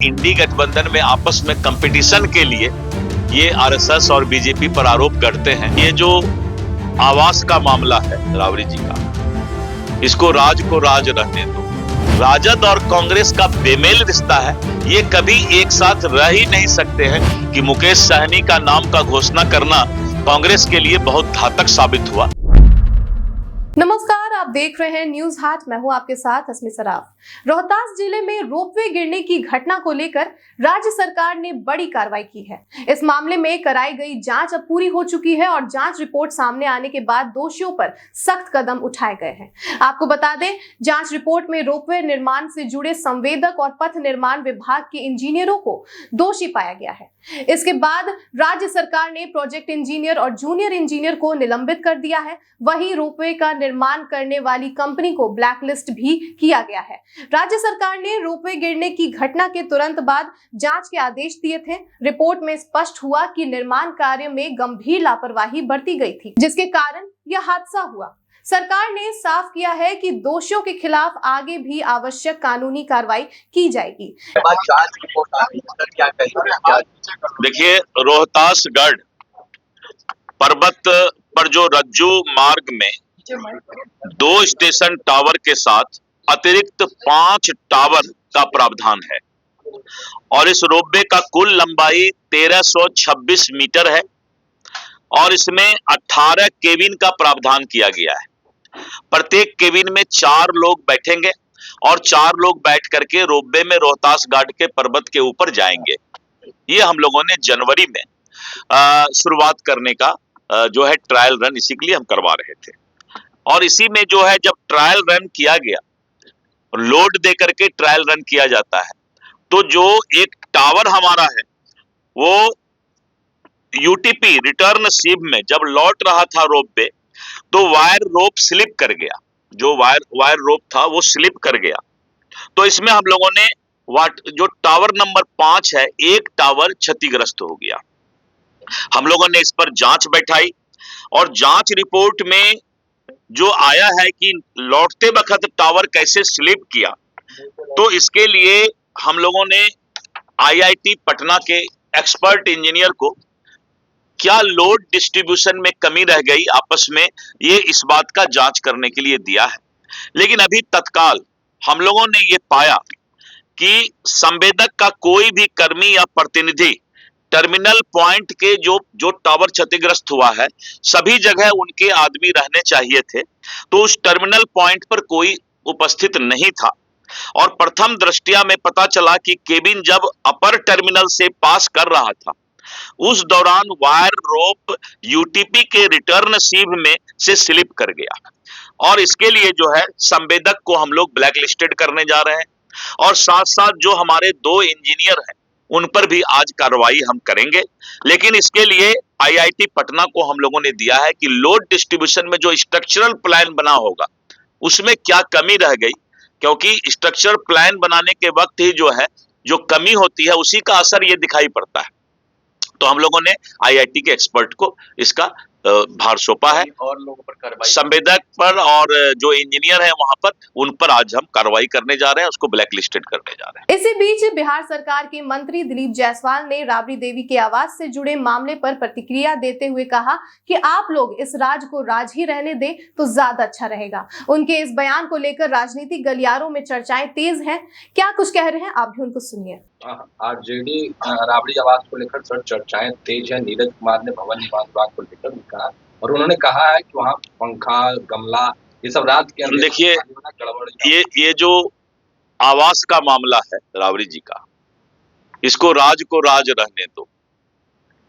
इंडी गठबंधन में आपस में कंपटीशन के लिए ये आरएसएस और बीजेपी पर आरोप करते हैं। ये जो आवास का मामला है राबड़ी जी का, इसको राज को राज रहने दो। राजद और कांग्रेस का बेमेल रिश्ता है, ये कभी एक साथ रह ही नहीं सकते हैं कि मुकेश सहनी का नाम का घोषणा करना कांग्रेस के लिए बहुत घातक साबित हुआ। नमस्कार, आप देख रहे हैं न्यूज हाट। मैं हूं आपके साथ अस्मी सराफ। रोहतास जिले में रोपवे गिरने की घटना को लेकर राज्य सरकार ने बड़ी कार्रवाई की है। इस मामले में कराई गई जांच अब पूरी हो चुकी है और जांच रिपोर्ट सामने आने के बाद दोषियों पर सख्त कदम उठाए गए हैं। आपको बता दें, जांच रिपोर्ट में रोपवे निर्माण से जुड़े संवेदक और पथ निर्माण विभाग के इंजीनियरों को दोषी पाया गया है। इसके बाद राज्य सरकार ने प्रोजेक्ट इंजीनियर और जूनियर इंजीनियर को निलंबित कर दिया है। वहीं रोपवे का निर्माण करने वाली कंपनी को ब्लैकलिस्ट भी किया गया है। राज्य सरकार ने रोपवे गिरने की घटना के तुरंत बाद जांच के आदेश दिए थे। रिपोर्ट में स्पष्ट हुआ कि निर्माण कार्य में गंभीर लापरवाही बरती गई थी, जिसके कारण यह हादसा हुआ। सरकार ने साफ किया है कि दोषियों के खिलाफ आगे भी आवश्यक कानूनी कार्रवाई की जाएगी। देखिए, रोहतासगढ़ पर्वत पर जो रज्जू मार्ग में 2 स्टेशन टावर के साथ अतिरिक्त 5 टावर का प्रावधान है और इस रोपवे का कुल लंबाई 1326 मीटर है और इसमें 18 केबिन का प्रावधान किया गया है। प्रत्येक केबिन में 4 लोग बैठेंगे और 4 लोग बैठ करके रोपवे में रोहतास घाट के पर्वत के ऊपर जाएंगे। ये हम लोगों ने जनवरी में शुरुआत करने का जो है ट्रायल रन इसी के लिए हम करवा रहे थे और इसी में जो है जब ट्रायल रन किया गया, लोड दे करके ट्रायल रन किया जाता है, तो जो एक टावर हमारा है वो यूटीपी रिटर्न शिप में जब लौट रहा था रोप पे, तो वायर रोप स्लिप कर गया। जो वायर रोप था वो स्लिप कर गया। तो इसमें हम लोगों ने जो टावर नंबर 5 है, एक टावर क्षतिग्रस्त हो गया। हम लोगों ने इस पर जांच बैठाई और जांच रिपोर्ट में जो आया है कि लौटते वक्त टावर कैसे स्लिप किया, तो इसके लिए हम लोगों ने आईआईटी पटना के एक्सपर्ट इंजीनियर को क्या लोड डिस्ट्रीब्यूशन में कमी रह गई आपस में, ये इस बात का जांच करने के लिए दिया है। लेकिन अभी तत्काल हम लोगों ने ये पाया कि संवेदक का कोई भी कर्मी या प्रतिनिधि टर्मिनल पॉइंट के जो टावर क्षतिग्रस्त हुआ है, सभी जगह उनके आदमी रहने चाहिए थे, तो उस टर्मिनल पॉइंट पर कोई उपस्थित नहीं था और प्रथम दृष्टया में पता चला कि केबिन जब अपर टर्मिनल से पास कर रहा था, उस दौरान वायर रोप यूटीपी के रिटर्न शिप में से स्लिप कर गया और इसके लिए जो है संवेदक को हम लोग ब्लैकलिस्टेड करने जा रहे हैं और साथ साथ जो हमारे 2 इंजीनियर हैं उन पर भी आज कार्रवाई हम करेंगे। लेकिन इसके लिए आईआईटी पटना को हम लोगों ने दिया है कि लोड डिस्ट्रीब्यूशन में जो स्ट्रक्चरल प्लान बना होगा उसमें क्या कमी रह गई, क्योंकि स्ट्रक्चरल प्लान बनाने के वक्त ही जो है जो कमी होती है उसी का असर ये दिखाई पड़ता है। तो हम लोगों ने आईआईटी के एक्सपर्ट को इसका भार सौंपा है और लोगों पर कार्रवाई, संवेदक पर और जो इंजीनियर है वहां पर, उन पर आज हम कार्रवाई करने जा रहे हैं, उसको ब्लैकलिस्टेड करने जा रहे हैं। इसी बीच बिहार सरकार के मंत्री दिलीप जायसवाल ने राबड़ी देवी के आवास से जुड़े मामले पर प्रतिक्रिया देते हुए कहा कि आप लोग इस राज को राज ही रहने दें तो ज्यादा अच्छा रहेगा। उनके इस बयान को लेकर राजनीतिक गलियारों में चर्चाएं तेज हैं। क्या कुछ कह रहे हैं, आप भी उनको सुनिए। आरजेडी राबड़ी आवास को लेकर चर्चाएं तेज है। नीरज कुमार ने भवन निवास विभाग को लेकर कहा और उन्होंने कहा है कि वहाँ पंखा, गमला, ये सब रात के अंदर। देखिए, ये जो आवास का मामला है राबड़ी जी का, इसको राज को राज रहने दो,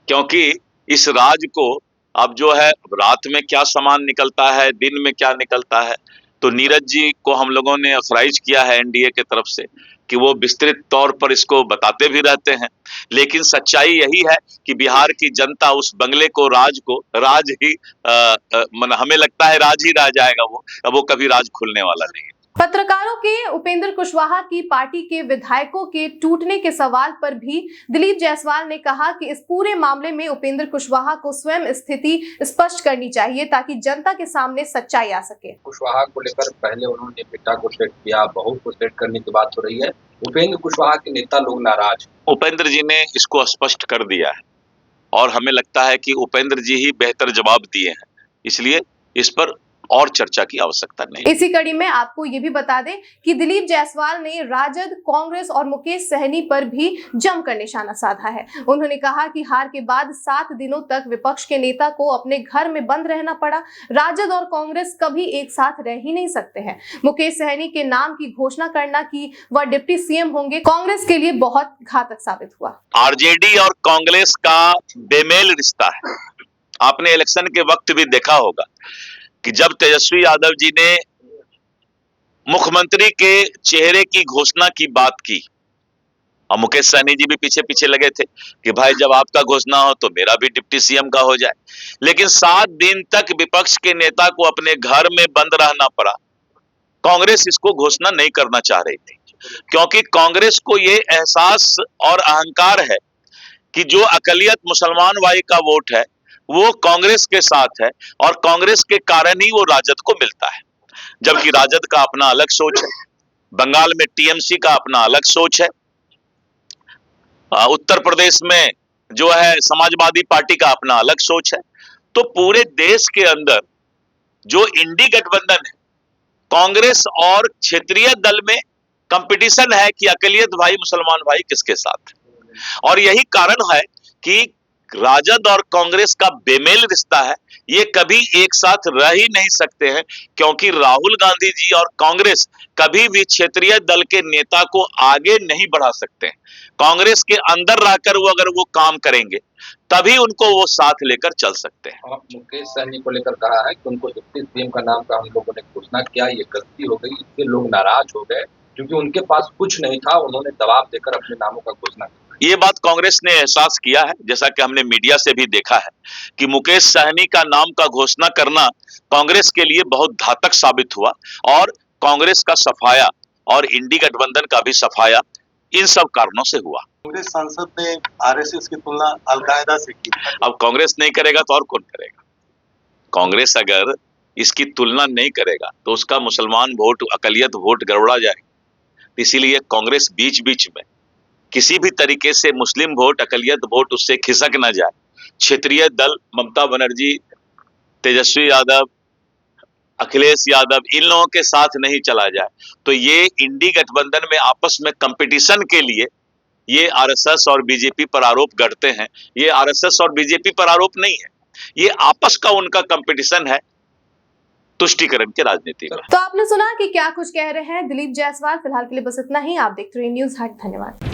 क्योंकि इस राज को अब जो है रात में क्या सामान निकलता है, दिन में क्या निकलता है, तो नीरज जी को हम लोगों ने ऑथराइज किया है एनडीए की तरफ से कि वो विस्तृत तौर पर इसको बताते भी रहते हैं। लेकिन सच्चाई यही है कि बिहार की जनता उस बंगले को राज ही हमें लगता है राज ही रह जाएगा, वो अब वो कभी राज खुलने वाला नहीं है। पत्रकारों के उपेंद्र कुशवाहा की पार्टी के विधायकों के टूटने के सवाल पर भी दिलीप जायसवाल ने कहा कि इस पूरे मामले में उपेंद्र कुशवाहा को स्वयं स्थिति स्पष्ट करनी चाहिए ताकि जनता के सामने सच्चाई आ सके। कुशवाहा को लेकर पहले उन्होंने पिता को सेट किया, बहू को सेट करने की बात हो रही है। उपेंद्र कुशवाहा के नेता लोग नाराज। उपेंद्र जी ने इसको स्पष्ट कर दिया है और हमें लगता है कि उपेंद्र जी ही बेहतर जवाब दिए हैं, इसलिए इस पर और चर्चा की आवश्यकता नहीं। इसी कड़ी में आपको ये भी बता दें कि दिलीप जायसवाल ने राजद, कांग्रेस और मुकेश सहनी पर भी जमकर निशाना साधा है। उन्होंने कहा कि हार के बाद 7 दिनों तक विपक्ष के नेता को अपने घर में बंद रहना पड़ा। राजद और कांग्रेस कभी एक साथ रह ही नहीं सकते हैं। मुकेश सहनी के नाम की घोषणा करना कि वह डिप्टी सीएम होंगे कांग्रेस के लिए बहुत घातक साबित हुआ। आरजेडी और कांग्रेस का बेमेल रिश्ता है। आपने इलेक्शन के वक्त भी देखा होगा कि जब तेजस्वी यादव जी ने मुख्यमंत्री के चेहरे की घोषणा की बात की और मुकेश सहनी जी भी पीछे पीछे लगे थे कि भाई जब आपका घोषणा हो तो मेरा भी डिप्टी सीएम का हो जाए, लेकिन 7 दिन तक विपक्ष के नेता को अपने घर में बंद रहना पड़ा। कांग्रेस इसको घोषणा नहीं करना चाह रही थी क्योंकि कांग्रेस को ये एहसास और अहंकार है कि जो अकलियत मुसलमान भाई का वोट है वो कांग्रेस के साथ है और कांग्रेस के कारण ही वो राजद को मिलता है, जबकि राजद का अपना अलग सोच है, बंगाल में टीएमसी का अपना अलग सोच है, उत्तर प्रदेश में जो है समाजवादी पार्टी का अपना अलग सोच है। तो पूरे देश के अंदर जो इंडी गठबंधन है, कांग्रेस और क्षेत्रीय दल में कंपटीशन है कि अकलियत भाई मुसलमान भाई किसके साथ, और यही कारण है कि राजद और कांग्रेस का बेमेल रिश्ता है। ये कभी एक साथ रह ही नहीं सकते हैं क्योंकि राहुल गांधी जी और कांग्रेस कभी भी क्षेत्रीय दल के नेता को आगे नहीं बढ़ा सकते हैं। कांग्रेस के अंदर रहकर वो अगर वो काम करेंगे तभी उनको वो साथ लेकर चल सकते हैं। मुकेश सहनी को लेकर कहा है कि उनको डिप्टी सीएम का नाम का हम लोगों ने घोषणा किया, ये गलती हो गई, इससे लोग नाराज हो गए क्योंकि उनके पास कुछ नहीं था, उन्होंने दबाव देकर अपने नामों का घोषणा किया। ये बात कांग्रेस ने एहसास किया है, जैसा कि हमने मीडिया से भी देखा है कि मुकेश सहनी का नाम का घोषणा करना कांग्रेस के लिए बहुत घातक साबित हुआ और कांग्रेस का सफाया और इंडी गठबंधन का भी सफाया इन सब कारणों से हुआ। कांग्रेस सांसद ने आरएसएस की तुलना अलकायदा से की। अब कांग्रेस नहीं करेगा तो और कौन करेगा? कांग्रेस अगर इसकी तुलना नहीं करेगा तो उसका मुसलमान वोट, अकलियत वोट गड़बड़ा जाएगा। इसीलिए कांग्रेस बीच बीच में किसी भी तरीके से मुस्लिम वोट, अकलियत वोट उससे खिसक न जाए, क्षेत्रीय दल ममता बनर्जी, तेजस्वी यादव, अखिलेश यादव, इन लोगों के साथ नहीं चला जाए। तो ये इंडी गठबंधन में आपस में कंपटीशन के लिए ये आरएसएस और बीजेपी पर आरोप गढ़ते हैं। ये आरएसएस और बीजेपी पर आरोप नहीं है, ये आपस का उनका कंपटीशन है तुष्टीकरण की राजनीति में। तो आपने सुना कि क्या कुछ कह रहे हैं दिलीप जायसवाल। फिलहाल के लिए बस इतना ही। आप देखते रहिए न्यूज़ हट। धन्यवाद।